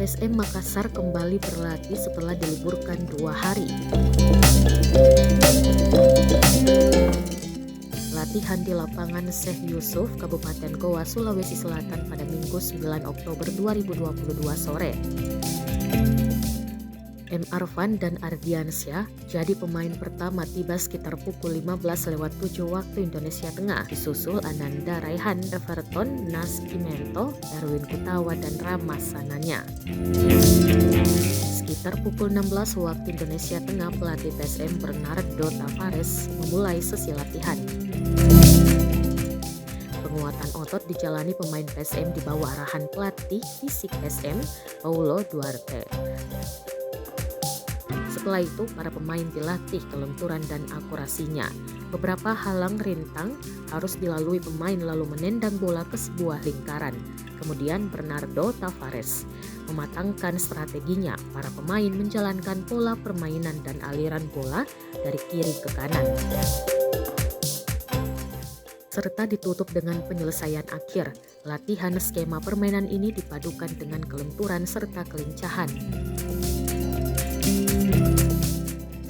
PSM Makassar kembali berlatih setelah diliburkan 2 hari. Latihan di lapangan Syekh Yusuf, Kabupaten Goa, Sulawesi Selatan pada Minggu 9 Oktober 2022 sore. M. Arfan dan Ardiansyah jadi pemain pertama tiba sekitar pukul 15.07 waktu Indonesia Tengah, disusul Ananda Raihan, Everton, Nas Kimento, Erwin Kutawa, dan Rama Sananya. Sekitar pukul 16 waktu Indonesia Tengah, pelatih PSM Bernardo Tavares memulai sesi latihan. Penguatan otot dijalani pemain PSM di bawah arahan pelatih fisik PSM Paulo Duarte. Setelah itu, para pemain dilatih kelenturan dan akurasinya. Beberapa halang rintang harus dilalui pemain lalu menendang bola ke sebuah lingkaran. Kemudian Bernardo Tavares mematangkan strateginya. Para pemain menjalankan pola permainan dan aliran bola dari kiri ke kanan, serta ditutup dengan penyelesaian akhir. Latihan skema permainan ini dipadukan dengan kelenturan serta kelincahan.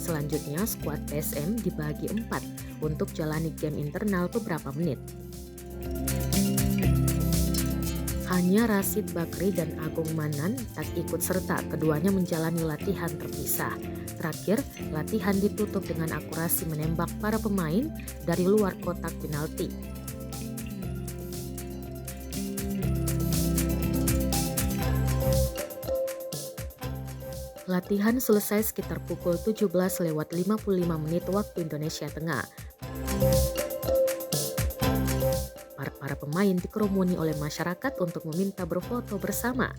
Selanjutnya, skuad PSM dibagi 4 untuk jalani game internal beberapa menit. Hanya Rashid Bakri dan Agung Manan tak ikut serta, keduanya menjalani latihan terpisah. Terakhir, latihan ditutup dengan akurasi menembak para pemain dari luar kotak penalti. Latihan selesai sekitar pukul 17.55 waktu Indonesia Tengah. Para pemain dikerumuni oleh masyarakat untuk meminta berfoto bersama.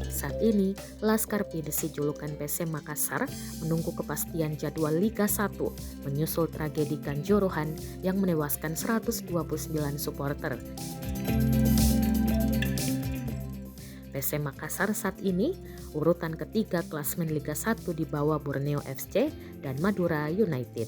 Saat ini, Laskar Pidesi julukan PSM Makassar menunggu kepastian jadwal Liga 1 menyusul tragedi Kanjuruhan yang menewaskan 129 supporter. PSM Makassar saat ini urutan ketiga klasmen Liga 1 di bawah Borneo FC dan Madura United.